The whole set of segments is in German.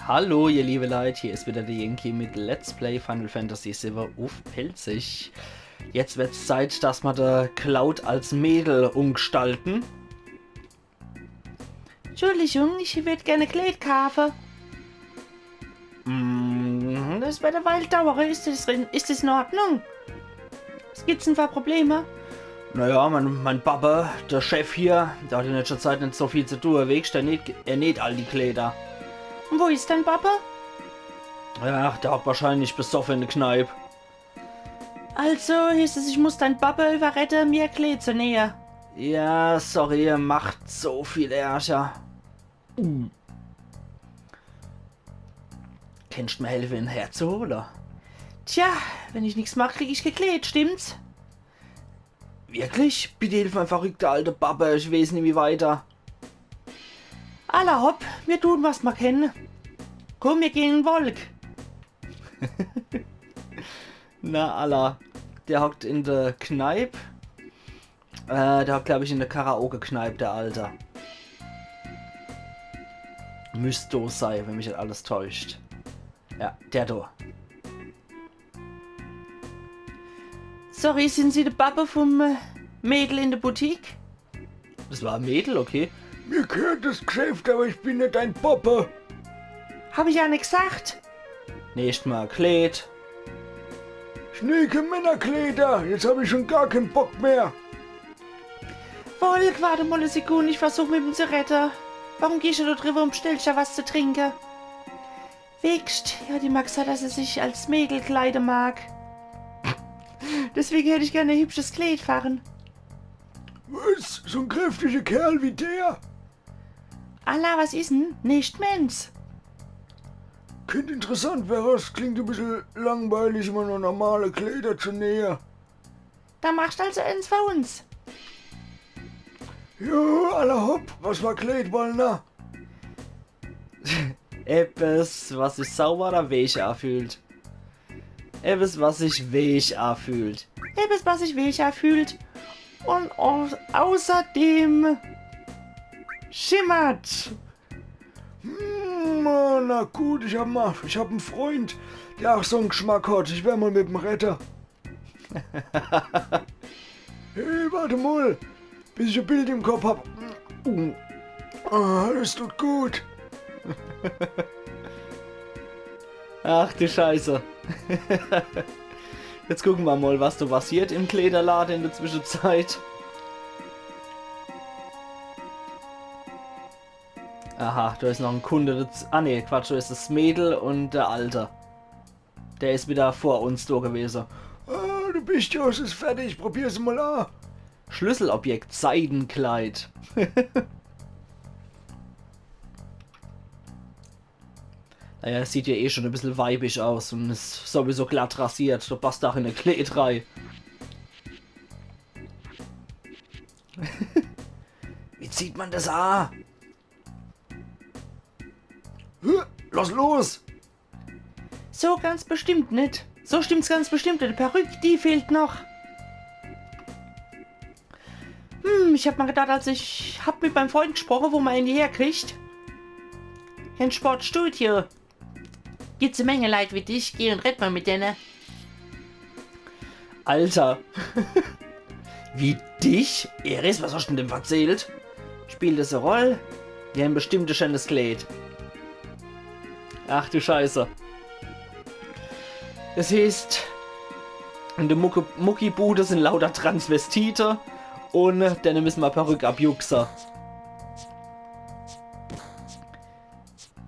Hallo ihr liebe Leute, hier ist wieder der Yankee mit Let's Play Final Fantasy VII auf Pelzig. Jetzt wird es Zeit, dass wir der Cloud als Mädel umgestalten. Entschuldigung, ich würde gerne Kleid kaufen. Das wird eine Weile dauern, ist das in Ordnung? Was gibt's denn für Probleme? Naja, mein Papa, der Chef hier, der hat in letzter Zeit nicht so viel zu tun, er näht all die Kleider. Und wo ist dein Papa? Ja, der hat wahrscheinlich besoffen in der Kneipe. Also hieß es, ich muss dein Papa überretten, mir Kleid zu nähen. Ja, sorry, ihr macht so viel Ärger. Kannst du mir helfen, ihn herzuholen? Tja, wenn ich nichts mache, krieg ich gekleid, stimmt's? Wirklich? Bitte hilf mein verrückter alter Papa, ich weiß nicht wie weiter. Alla hopp, wir tun, was wir können. Komm, wir gehen in den Wolk. Na, Alla. Der hockt in der Kneipe. Der hockt, glaube ich, in der Karaoke-Kneipe, der Alter. Müsste so sein, wenn mich das alles täuscht. Ja, der da. Sorry, sind Sie der Papa vom Mädel in der Boutique? Das war ein Mädel, okay. Mir gehört das Geschäft, aber ich bin nicht dein Papa. Hab ich ja nicht gesagt. Nicht mal Kleid. Schnieke Männerkleider, jetzt habe ich schon gar keinen Bock mehr. Volk, warte mal eine Sekunde, ich versuche mit ihm zu retten. Warum gehst du da drüber und bestellst ja was zu trinken? Wächst, ja, die mag gesagt, dass er sich als Mädel kleiden mag. Deswegen hätte ich gerne ein hübsches Kleid fahren. Was? So ein kräftiger Kerl wie der? Allah, was ist denn? Nicht Mensch. Könnte interessant wäre, es klingt ein bisschen langweilig, immer nur normale Kleider zu nähen. Da machst du also eins für uns. Jo, aller hopp, was war Kleid wollen da? Etwas, was sich sauber oder weich anfühlt. Etwas, was sich weich anfühlt. Etwas, was sich weich anfühlt. Und außerdem schimmert. Na gut, ich hab einen Freund, der auch so einen Geschmack hat. Ich wär mal mit dem Retter. Hey, warte mal, bis ich ein Bild im Kopf hab. Das tut gut. Ach du Scheiße. Jetzt gucken wir mal, was da passiert im Kleiderladen in der Zwischenzeit. Aha, da ist noch ein Kunde. Ah ne, Quatsch, da ist das Mädel und der Alte. Der ist wieder vor uns da gewesen. Ah, du bist ja, es ist fertig, probier's mal an. Schlüsselobjekt, Seidenkleid. Naja, es sieht ja eh schon ein bisschen weibig aus und ist sowieso glatt rasiert. Da passt auch in eine Kleid rein. Wie zieht man das an? Lass los! So ganz bestimmt nicht. So stimmt's ganz bestimmt. Die Perücke, die fehlt noch. Ich hab mal gedacht, als ich hab mit meinem Freund gesprochen, wo man ihn hierher kriegt. Ein Sportstudio. Gibt's eine Menge Leute wie dich, geh und red mal mit denen. Alter. Wie dich? Eris, was hast du denn erzählt? Spielt das eine Rolle? Die haben bestimmt ein schönes Kleid. Ach du Scheiße. Das heißt, in der Muckibude sind lauter Transvestite und dann müssen wir Perücke abjuxen.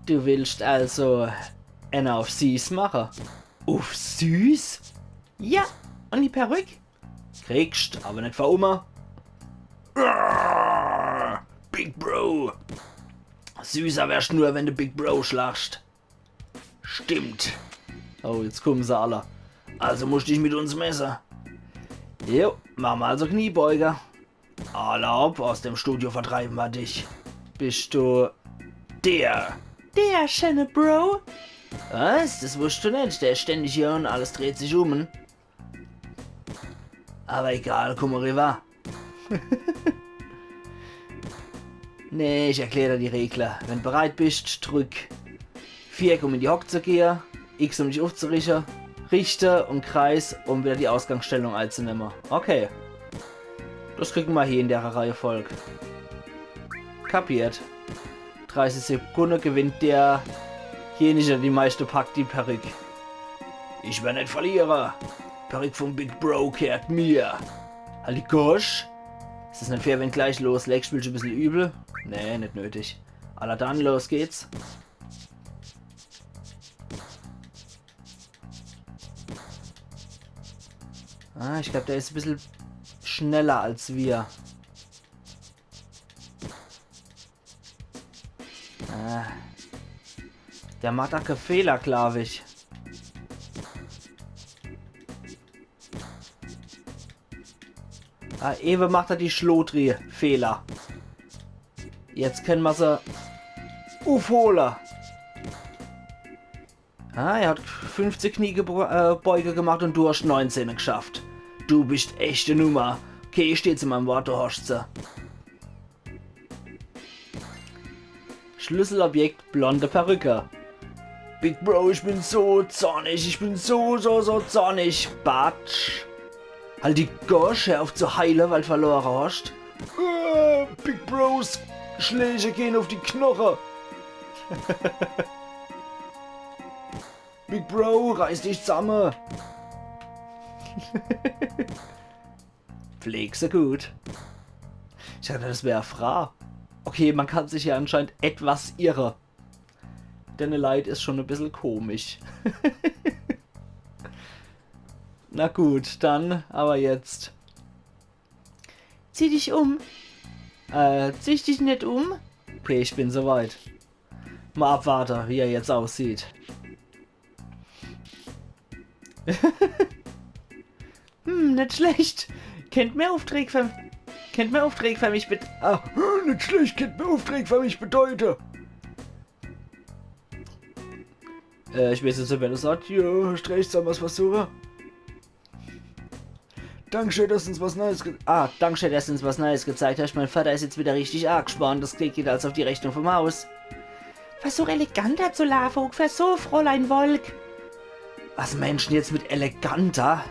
Du willst also eine auf süß machen? Auf süß? Ja, und die Perücke? Kriegst, aber nicht für Oma. Big Bro! Süßer wärst nur, wenn du Big Bro schlagst. Stimmt. Oh, jetzt kommen sie alle. Also musst du dich mit uns messen. Jo, machen wir also Kniebeuger. Erlaub, aus dem Studio vertreiben wir dich. Bist du der schöne Bro? Was? Das wusstest du nicht. Der ist ständig hier und alles dreht sich um. Aber egal, komm mal rüber. Nee, ich erkläre dir die Regler. Wenn du bereit bist, drück Viereck, um in die Hocke zu gehen. X, um dich aufzurichten. Richten und Kreis, um wieder die Ausgangsstellung einzunehmen. Okay. Das kriegen wir hier in der Reihenfolge. Kapiert. 30 Sekunden gewinnt derjenige, der die meiste packt, die Perücke. Ich werde nicht verlieren. Perücke vom Big Bro kehrt mir. Halt die Gosch. Ist es nicht fair, wenn gleich loslegt? Spielst du ein bisschen übel? Nee, nicht nötig. Aber dann, los geht's. Ah, ich glaube, der ist ein bisschen schneller als wir. Ah. Der macht auch keine Fehler, glaube ich. Ah, Ewe macht er die Schlotri-Fehler. Jetzt können wir sie aufholen. Ah, er hat 50 Kniebeuge gemacht und du hast 19 geschafft. Du bist echte Nummer. Okay, ich stehe zu meinem Wort, du hast sie. Schlüsselobjekt, blonde Perücke. Big Bro, ich bin so zornig. Ich bin so zornig. Batsch. Halt die Gosch, hör auf zu heilen, weil du verloren hast. Big Bros Schläge gehen auf die Knochen. Big Bro, reiß dich zusammen. Pflegst gut. Ich dachte, das wäre eine Frau. Okay, man kann sich ja anscheinend etwas irren. Denn Leid ist schon ein bisschen komisch. Na gut, dann aber jetzt. Zieh dich um. Zieh dich nicht um? Okay, ich bin soweit. Mal abwarten, wie er jetzt aussieht. Nicht schlecht. Kennt mehr Aufträge für mich bitte. Ah, nicht schlecht, kennt mehr Aufträge für mich bedeuten. Ich weiß jetzt nicht, wer das sagt. Ja, hast recht, soll was versuchen? Dankeschön, dass uns was Neues Dankeschön, dass du uns was Neues gezeigt hast. Mein Vater ist jetzt wieder richtig arg gespannt. Das geht als auf die Rechnung vom Haus. Versuch eleganter zu laufen. Versuch, Fräulein Wolk. Was Menschen jetzt mit eleganter?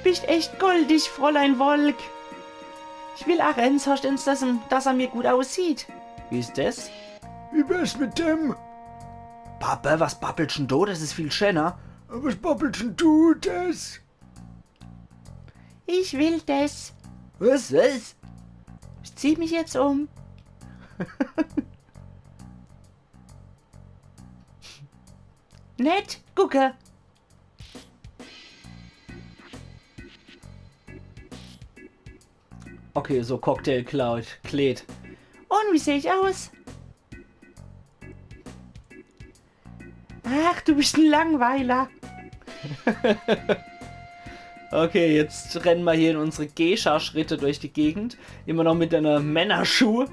Bist echt goldig, Fräulein Wolk. Ich will auch ernsthaft, dass er mir gut aussieht. Wie ist das? Wie wär's mit dem? Papa, was babbelst denn du? Das ist viel schöner. Was babbelst denn du das? Ich will das. Was? Ich zieh mich jetzt um. Nett, gucke. Okay, so Cocktail-Kleid. Und wie sehe ich aus? Ach, du bist ein Langweiler. Okay, jetzt rennen wir hier in unsere Geisha-Schritte durch die Gegend. Immer noch mit einer Männerschuhe.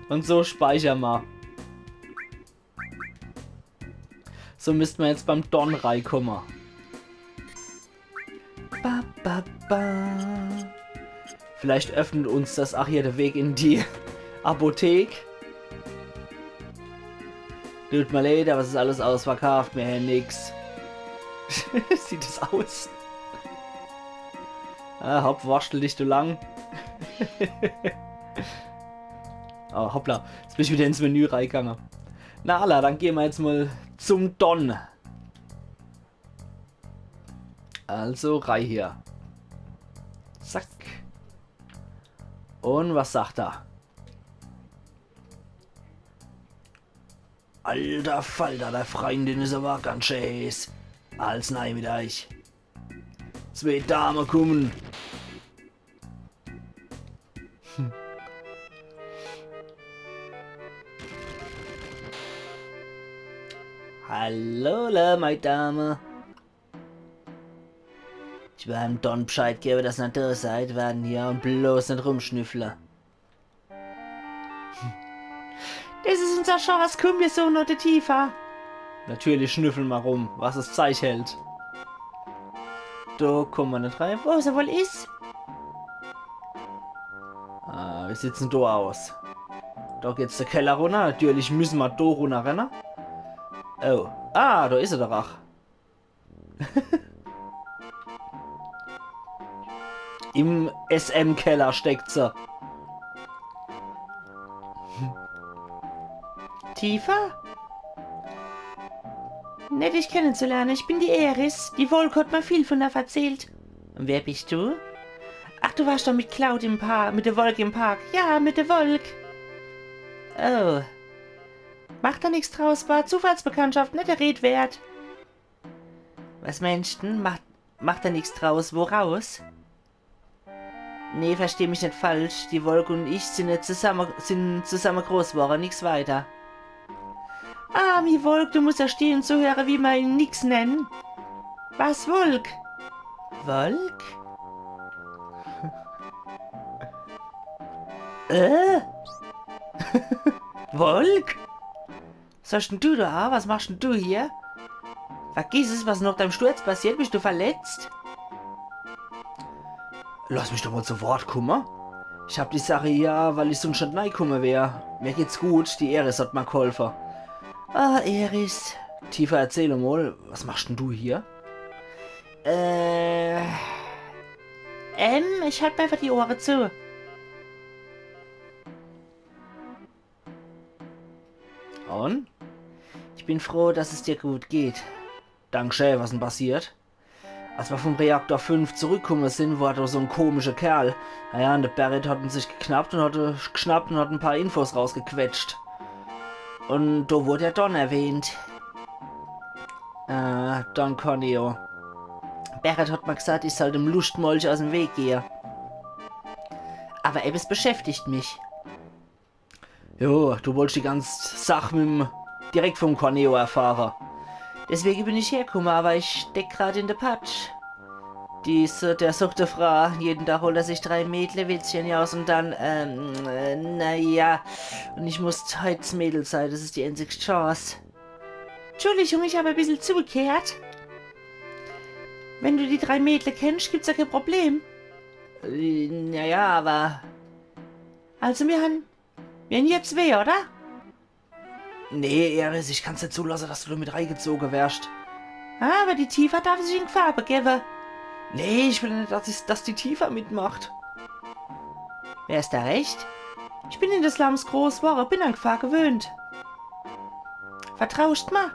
Und so speichern wir. So müssten wir jetzt beim Don reinkommen. Ba, ba, ba. Vielleicht öffnet uns das auch hier der Weg in die Apotheke. Tut mir leid, aber es ist alles ausverkauft, mehr nix. Sieht es aus? Hauptwaschel dich du lang. Oh, hoppla. Jetzt bin ich wieder ins Menü reingegangen. Na alla, dann gehen wir jetzt mal zum Don. Also, rein hier. Zack. Und was sagt er? Alter Falter, der Freundin ist aber ganz scheiß. Als nein mit euch. Zwei Damen kommen. Hallo, meine Dame. Ich will einem Don Bescheid geben, dass ihr nicht da seid, werden hier und bloß nicht rumschnüffeln. Das ist unser Chance, komm wir so noch tiefer. Natürlich schnüffeln wir rum, was es Zeich hält. Da kommen wir nicht rein. Wo es wohl ist? Wir sitzen da aus. Da geht's der Keller runter. Natürlich müssen wir da runter rennen. Oh. Ah, da ist er, der Rach. Im SM-Keller steckt sie. Tiefer? Nett, dich kennenzulernen. Ich bin die Eris. Die Wolke hat mir viel von der erzählt. Und wer bist du? Ach, du warst doch mit Cloud im Park, mit der Wolke im Park. Ja, mit der Wolke. Oh. Macht da nichts draus, war Zufallsbekanntschaft, nicht der Red wert. Was meinst du? Macht da nichts draus, woraus? Nee, versteh mich nicht falsch. Die Wolke und ich sind zusammen groß geworden, nichts weiter. Ah, mi Wolk, du musst ja stehen zuhören, wie man ihn nix nennen. Was, Wolk? Wolk? Wolk? Was hast denn du da? Was machst denn du hier? Vergiss es, was nach deinem Sturz passiert. Bist du verletzt? Lass mich doch mal zu Wort kommen. Ich hab die Sache hier, weil ich sonst nicht reingekommen wäre. Mir geht's gut, die Eris hat mir geholfen. Ah, Eris. Tiefer erzähl mal, was machst denn du hier? Ich halt mir einfach die Ohren zu. Und? Ich bin froh, dass es dir gut geht. Dankeschön, was denn passiert? Als wir vom Reaktor 5 zurückgekommen sind, war da so ein komischer Kerl. Naja, und der Barrett hat ihn sich geschnappt und hat ein paar Infos rausgequetscht. Und da wurde ja Don erwähnt. Don Corneo. Barrett hat mir gesagt, ich soll dem Lustmolch aus dem Weg gehen. Aber etwas beschäftigt mich. Jo, du wolltest die ganze Sache direkt vom Corneo erfahren. Deswegen bin ich hergekommen, aber ich steck gerade in der Patsch. Der suchte Frau. Jeden Tag holt er sich 3 Mädlewitzchen aus und dann, naja. Und ich muss heute Mädel sein, das ist die einzige Chance. Entschuldigung, ich habe ein bisschen zugekehrt. Wenn du die 3 Mädle kennst, gibt's ja kein Problem. Naja, aber... Also, wir haben jetzt weh, oder? Nee, Eris, ich kann's nicht zulassen, dass du da mit reingezogen wärst. Aber die Tifa darf sich in Gefahr begeben. Nee, ich will nicht, dass die Tifa mitmacht. Wer ist da recht? Ich bin in des Slums groß geworden, bin an Gefahr gewöhnt. Vertraust mir?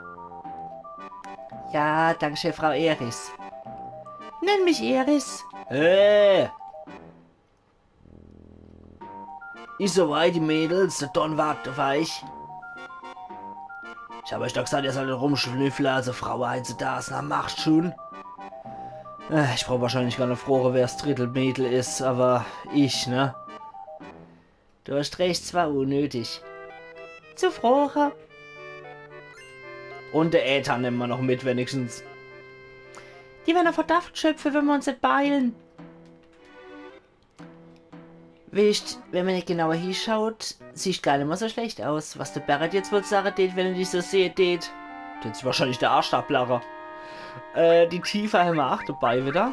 Ja, danke schön, Frau Eris. Nenn mich Eris. Ist soweit, die Mädels, der Don wartet auf euch. Ich habe euch doch gesagt, ihr sollt rumschnüffeln, also Frau Heinze da ist, na macht schon. Ich brauche wahrscheinlich gar nicht frohe, wer das Drittelmädel ist, aber ich, ne? Du hast recht, zwar unnötig. Zu frohe. Und der Äther nehmen wir noch mit, wenigstens. Die werden Verdacht schöpfen, wenn wir uns nicht beeilen. Wisst, wenn man nicht genauer hinschaut, sieht gar nicht mehr so schlecht aus. Was der Barrett jetzt wohl sagen tät, wenn er dich so seht, tät. Das ist wahrscheinlich der Arschablacher. Die Tifa haben wir auch dabei wieder.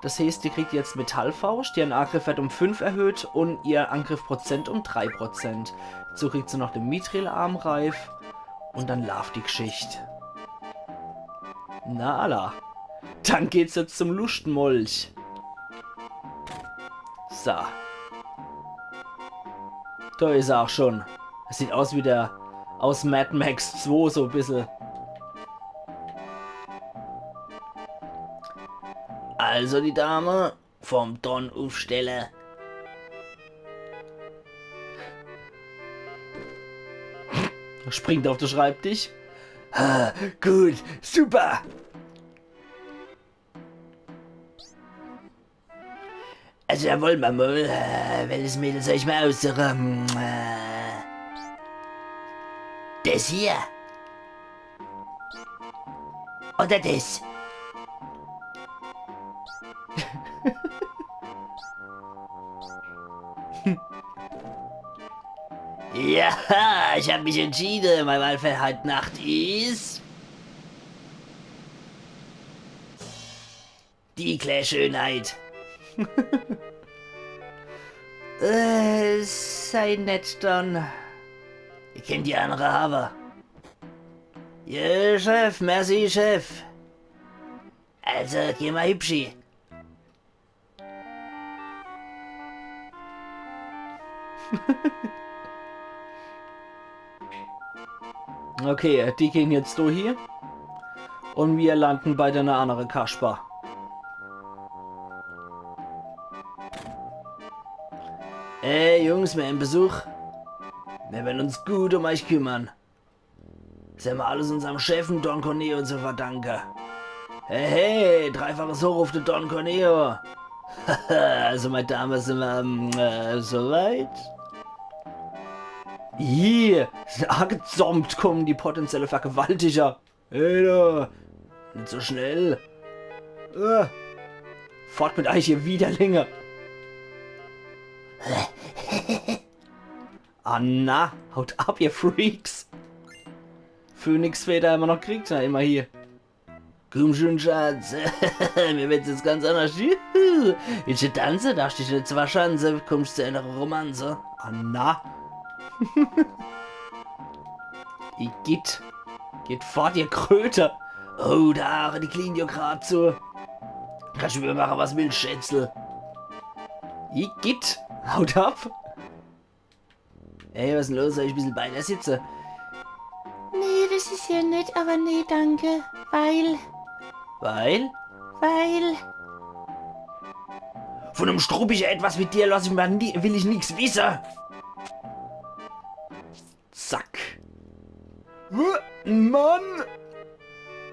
Das heißt, die kriegt jetzt Metallfaust, ihren Angriff wird um 5 erhöht und ihr Angriffprozent um 3%. So kriegt sie noch den Mithril-Armreif und dann läuft die Geschichte. Na alla. Dann geht's jetzt zum Lustmolch. So. Da ist er auch schon. Das sieht aus wie der aus Mad Max 2 so ein bisschen. Also die Dame vom Don aufstellen. Springt auf den Schreibtisch. Ah, gut, super. Also da wollen wir mal, welches Mädel soll ich mal aussuchen? Das hier. Oder das. Ja, ich habe mich entschieden. Mein Wahl für heute Nacht ist... die Klärschönheit. Sei nett, Don. Ihr kennt die andere aber. Ja, Chef, merci, Chef. Also, geh mal hübschi. Okay, die gehen jetzt durch hier. Und wir landen bei der anderen Kasper. Jungs, wir haben Besuch. Wir werden uns gut um euch kümmern. Das haben wir alles unserem Chef Don Corneo zu verdanken. Hey, dreifaches Hoch auf den Don Corneo. Also, meine Dame, sind wir soweit? Hier, angezombt kommen die potenzielle Vergewaltiger. Hey da, nicht so schnell. Fort mit euch, ihr Widerlinge. Anna, haut ab, ihr Freaks. Phoenix-Väter immer noch kriegt, na immer hier. Komm schon, Schatz. Mir wird's jetzt ganz anders. Willst du tanzen? Darfst dich nicht zwar Schanze, kommst zu einer Romanze. Anna. Geht fort, ihr Kröte. Oh, da, die klingen dir grad zu. Kannst du mir machen, was willst, Schätzel. Geht, haut ab. Ey, was ist denn los? Soll ich ein bisschen bei dir sitzen? Nee, das ist ja nett, aber nee, danke. Weil. Von einem Struppiger etwas mit dir will ich nichts wissen. Zack. Mann!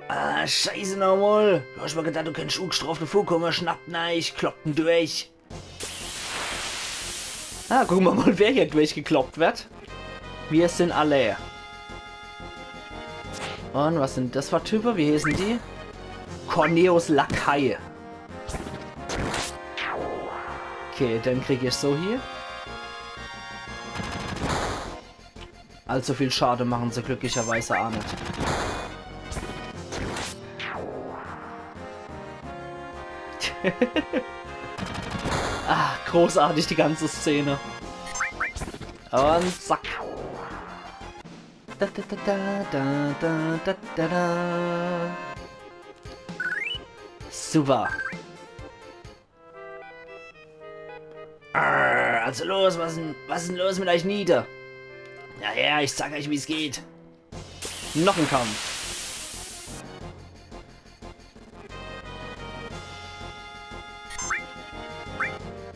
Ah, scheiße nochmal. Du hast mal gedacht, du könntest ungestraft vorkommen. Schnappt nein, ich kloppen durch. Ah, gucken wir mal, wer hier durchgekloppt wird. Wir sind alle. Und was sind das für Typen? Wie heißen die? Corneos Lakai. Okay, dann kriege ich so hier. Allzu viel Schade machen sie glücklicherweise auch nicht. Ah, großartig die ganze Szene. Und zack. Da, da, da, da, da, da, da, da. Super. Also los, was ist denn los mit euch nieder? Ja, ich sag euch, wie es geht. Noch ein Kampf.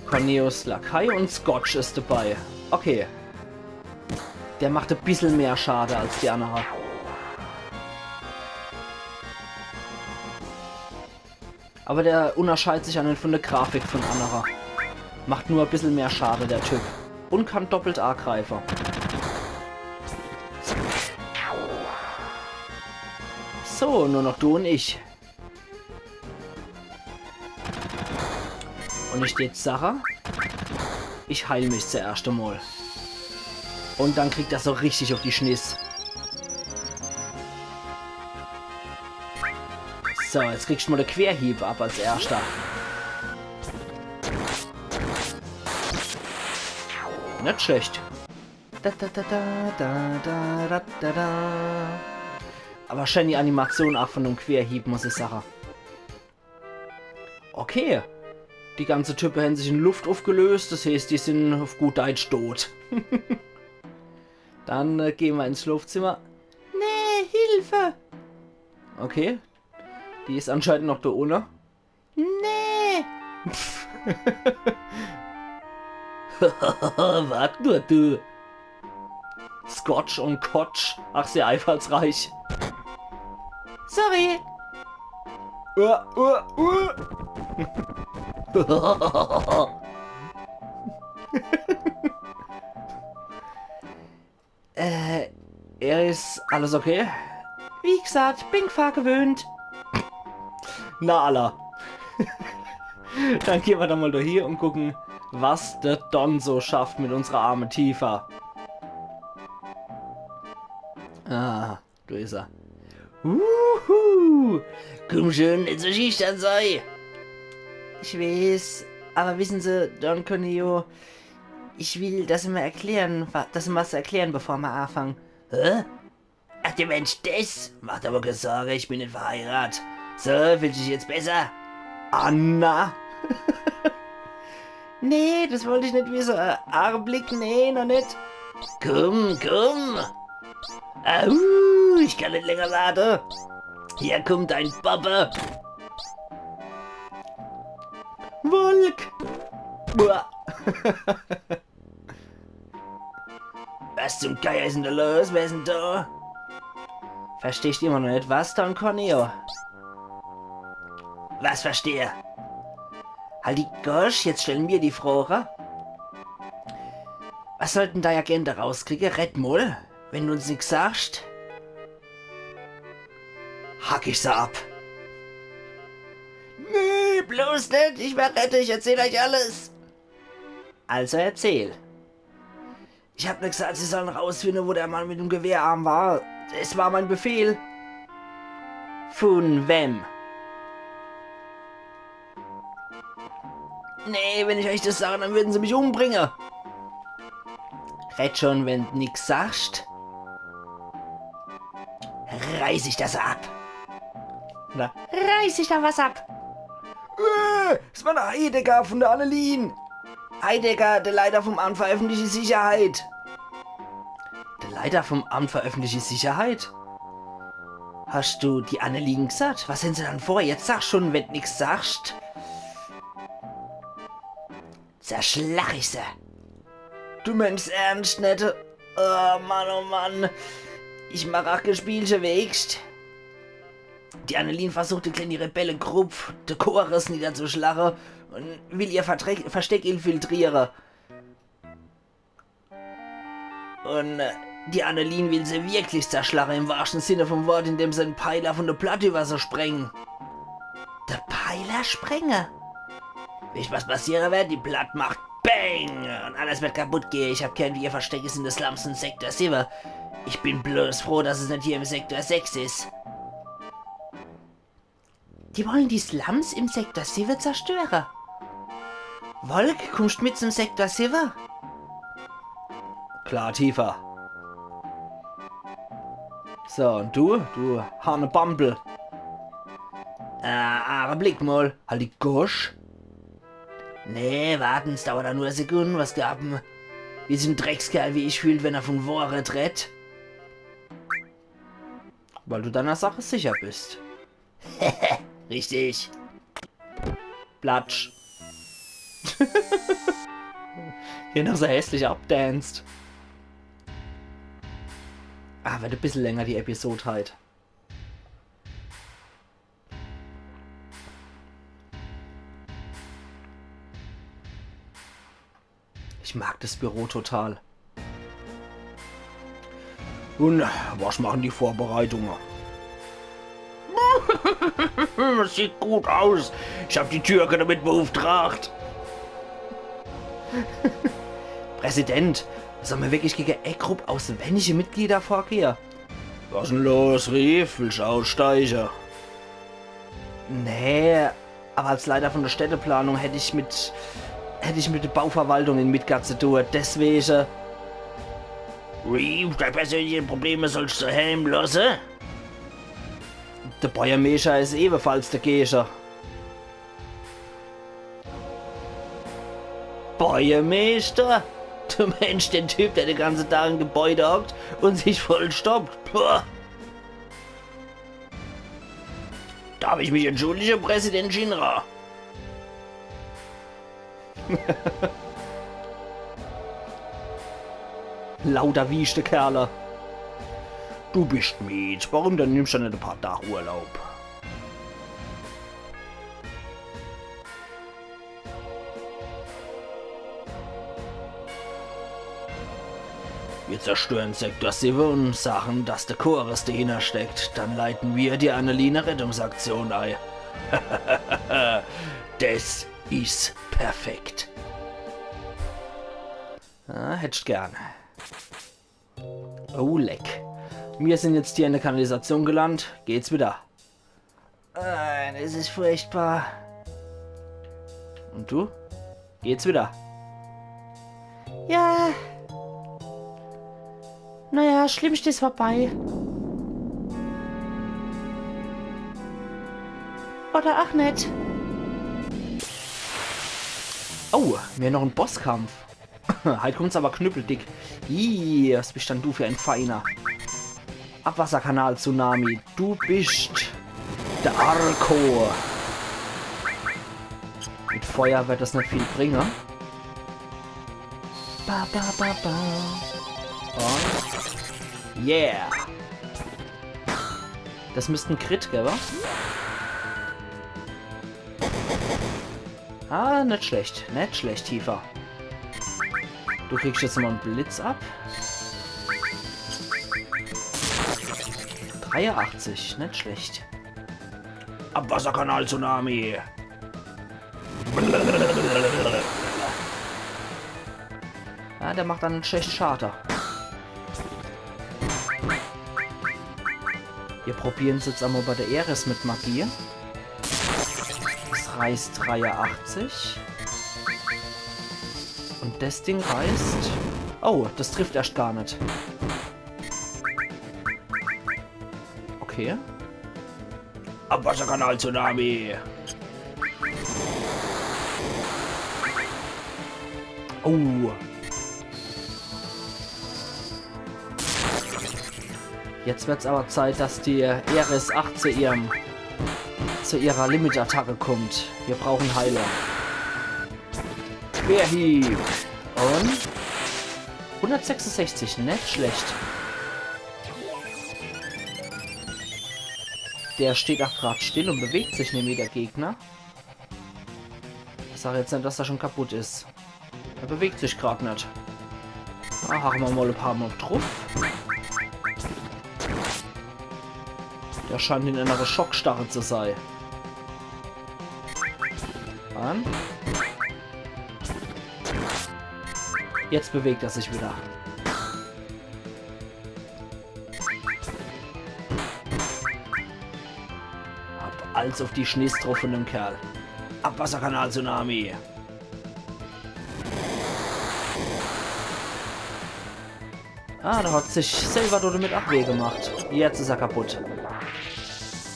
Corneos Lakai und Scotch ist dabei. Okay. Der macht ein bisschen mehr Schade als die andere. Aber der unterscheidet sich an von der Grafik von anderer. Macht nur ein bisschen mehr Schade, der Typ. Und kann doppelt A-Greifer. So, nur noch du und ich. Und ich steht Sache. Ich heile mich zuerst einmal. Und dann kriegt er so richtig auf die Schniss. So, jetzt kriegst du mal den Querhieb ab als erster. Nicht schlecht. Da, da, da, da, da, da, da, da. Aber schön die Animation auch von einem Querhieb, muss ich sagen. Okay. Die ganze Typen haben sich in Luft aufgelöst, das heißt, die sind auf gut Deutsch tot. Dann gehen wir ins Schlafzimmer. Nee, Hilfe! Okay. Die ist anscheinend noch da ohne. Nee! Wart nur, du. Scotch und Kotsch. Ach, sehr einfallsreich. Sorry! Ist alles okay? Wie gesagt, bin Gefahr gewöhnt. Na, Allah. Dann gehen wir dann mal da hier und gucken, was der Don so schafft mit unserer armen Tifa. Ah, da ist er. Komm schon, nicht so schüchtern sei. Ich weiß, aber wissen Sie, Don Corneo, Ich will, dass Sie mir was erklären, bevor wir anfangen. Hä? Ach, der Mensch, das? Macht aber keine Sorge, ich bin nicht verheiratet. So, fühlst du dich jetzt besser? Anna? Nee, das wollte ich nicht wissen. Armblick, nee, noch nicht. Komm. Au, ich kann nicht länger warten. Hier kommt ein Papa. Wolk. Was zum Geier ist denn da los? Wer ist denn da? Verstehst du immer noch nicht, was, Don Corneo? Was verstehe? Halt die Gosch, jetzt stellen wir die Frage. Was sollten da Agenten rauskriegen? Red mal, wenn du uns nichts sagst. Hack ich sie ab. Nee, bloß nicht, ich rette, ich erzähl euch alles. Also erzähl. Ich hab nicht gesagt, sie sollen rausfinden, wo der Mann mit dem Gewehrarm war. Es war mein Befehl. Von wem? Nee, wenn ich euch das sage, dann würden sie mich umbringen. Red schon, wenn du nix sagst. Reiß ich das ab. Na, reiß ich da was ab. Es war der Heidegger von der Annelien. Heidegger, der Leiter vom Amt für öffentliche Sicherheit. Der Leiter vom Amt für öffentliche Sicherheit? Hast du die Annelien gesagt? Was sind sie dann vor? Jetzt sag schon, wenn du nix sagst. Zerschlag ich sie. Du meinst ernst, nicht? Oh Mann. Ich mach auch gespielche Wegst. Die Annelien versucht, die kleine Rebellengruppe, der Chorus niederzuschlagen und will ihr Versteck infiltrieren. Und die Annelien will sie wirklich zerschlagen, im wahrsten Sinne vom Wort, indem sie einen Pfeiler von der Platte über sie sprengen. Der Pfeiler sprengen? Nicht was passieren wird, die Platte macht BANG! Und alles wird kaputt gehen. Ich hab gern, wie ihr Versteck ist in des Slums in Sektor 7. Ich bin bloß froh, dass es nicht hier im Sektor 6 ist. Die wollen die Slums im Sektor 7 zerstören. Wolk, kommst mit zum Sektor 7? Klar, tiefer. So, und du Hanebambel. Blick mal. Halt die Gosch. Nee, warten, es dauert nur eine Sekunde. Was gaben? Wie so ein Dreckskerl wie ich fühlt, wenn er von Wore tritt. Weil du deiner Sache sicher bist. Richtig. Platsch. Hier noch so hässlich abdanced. Wird ein bisschen länger die Episode halt. Ich mag das Büro total. Und was machen die Vorbereitungen? Das sieht gut aus. Ich habe die Türke damit beauftragt. Präsident, sollen wir wirklich gegen Eckrup ausländische Mitglieder vorgehen? Was ist denn los, Rief? Willst du aussteigen? Nee, aber als Leiter von der Städteplanung hätte ich mit der Bauverwaltung in Midgard zu tun. Deswegen... Reeve, deine persönlichen Probleme sollst du helm lassen? Der Bäuermeister ist ebenfalls der Geischer. Bäuermeister? Du Mensch, den Typ, der den ganzen Tag im Gebäude hockt und sich voll stoppt. Puh. Darf ich mich entschuldigen, Präsident Shinra? Lauter wiechte Kerle. Du bist mit. Warum dann nimmst du nicht ein paar Tage Urlaub? Wir zerstören Sektor 7 und sagen, dass der Chorus dahinter steckt. Dann leiten wir die Annelien Rettungsaktion ein. Das ist perfekt. Hättest gern. Oh, leck. Wir sind jetzt hier in der Kanalisation gelandet. Geht's wieder? Das ist furchtbar. Und du? Geht's wieder? Ja. Naja, Schlimmste ist vorbei. Oder auch nicht. Oh, mir noch ein Bosskampf. Halt kommt's aber knüppeldick. Ih, was bist dann du für ein Feiner? Abwasserkanal-Tsunami. Du bist der Arko. Mit Feuer wird das nicht viel bringen. Ba, ba, ba, ba. Und yeah. Das müsste ein Crit, gell? Ah, nicht schlecht. Nicht schlecht, Tifa. Du kriegst jetzt mal einen Blitz ab. 83, nicht schlecht. Abwasserkanal-Tsunami. Ja, der macht dann einen schlechten Schaden. Wir probieren es jetzt einmal bei der Ares mit Magie. Das reißt 83. Und das Ding reißt... Oh, das trifft erst gar nicht. Okay. Abwasserkanal-Tsunami. Oh. Jetzt wird es aber Zeit, dass die RS8 zu ihrer Limit-Attacke kommt. Wir brauchen Heiler. Querhieb. Und 166, nicht schlecht. Der steht auch gerade still und bewegt sich nämlich, der Gegner. Ich sage jetzt nicht, dass er schon kaputt ist. Er bewegt sich gerade nicht. Da haben wir mal ein paar Mal drauf. Der scheint in einer Schockstarre zu sein. An. Jetzt bewegt er sich wieder. Hab alles auf die Schnees drauf von dem Kerl. Abwasserkanal-Tsunami. Ah, da hat sich Salvador damit Abwehr gemacht. Jetzt ist er kaputt.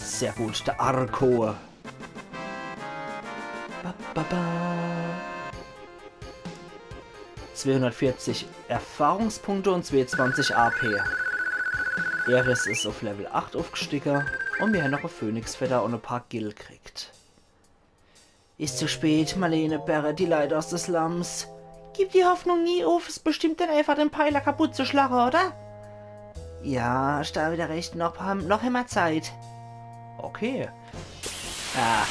Sehr gut, der Arko. Ba, ba, ba. 240 Erfahrungspunkte und 220 AP. Ares ist auf Level 8 aufgestiegen und wir haben noch ein Phönixfeder und ein paar Gil kriegt. Ist zu spät, Marlene Berre, die Leute aus des Slums. Gib die Hoffnung nie auf, ist bestimmt dann einfach den Peiler kaputt zu schlagen, oder? Ja, hast da wieder recht, noch immer Zeit. Okay. Ah,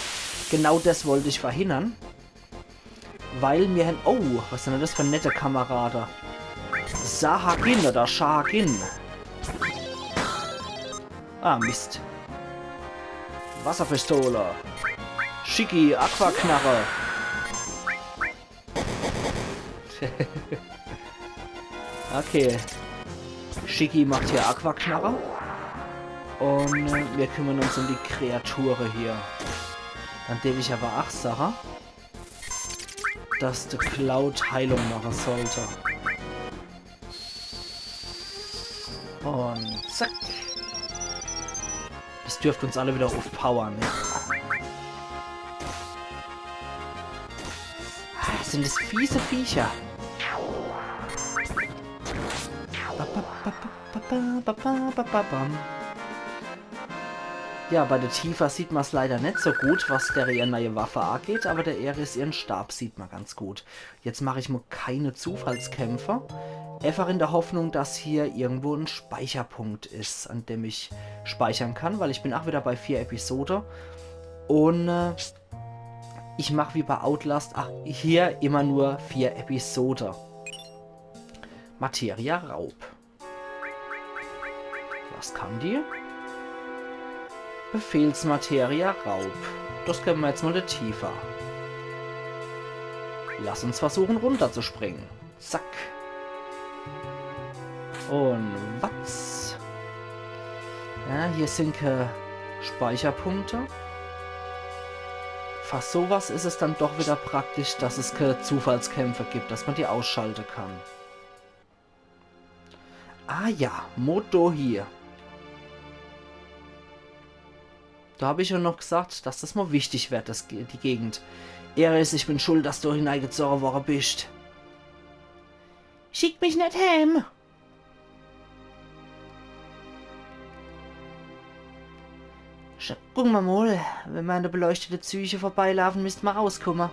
genau das wollte ich verhindern. Weil wir haben... Oh, was sind denn das für nette Kameraden? Sahagin oder Shagin. Ah, Mist. Wasserpistole. Schicki, Aquaknarre. Okay. Schicki macht hier Aquaknarre. Und wir kümmern uns um die Kreaturen hier. Dann darf ich aber auch sagen, dass der Cloud Heilung machen sollte. Und zack. Das dürfte uns alle wieder aufpowern. Ne? Das sind das fiese Viecher. Ja, bei der Tifa sieht man es leider nicht so gut, was der ihre neue Waffe angeht, aber der Ares ihren Stab sieht man ganz gut. Jetzt mache ich mir keine Zufallskämpfer, einfach in der Hoffnung, dass hier irgendwo ein Speicherpunkt ist, an dem ich speichern kann, weil ich bin auch wieder bei 4 Episoden und ich mache wie bei Outlast hier immer nur 4 Episoden. Materia Raub. Was kann die? Befehlsmateria Raub. Das können wir jetzt mal der Tifa. Lass uns versuchen runterzuspringen. Zack. Und was? Ja, hier sind Speicherpunkte. fast sowas ist es dann doch wieder praktisch, dass es keine Zufallskämpfe gibt, dass man die ausschalten kann. Ah ja, Moto hier. Da habe ich ja noch gesagt, dass das mal wichtig wird, die Gegend. Eris, ich bin schuld, dass du hineingezogen worden bist. Schick mich nicht heim. Gucken wir mal, wenn wir an der beleuchteten Züge vorbeilaufen, müssten wir rauskommen.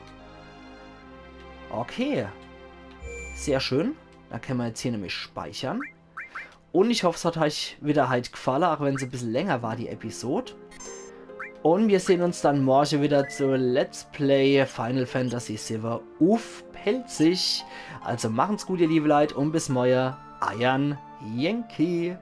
Okay. Sehr schön. Dann können wir jetzt hier nämlich speichern. Und ich hoffe, es hat euch wieder halt gefallen, auch wenn es ein bisschen länger war, die Episode. Und wir sehen uns dann morgen wieder zu Let's Play Final Fantasy VII auf Pelzig. Also machen's gut, ihr liebe Leute, und bis morgen. Euer Yankee.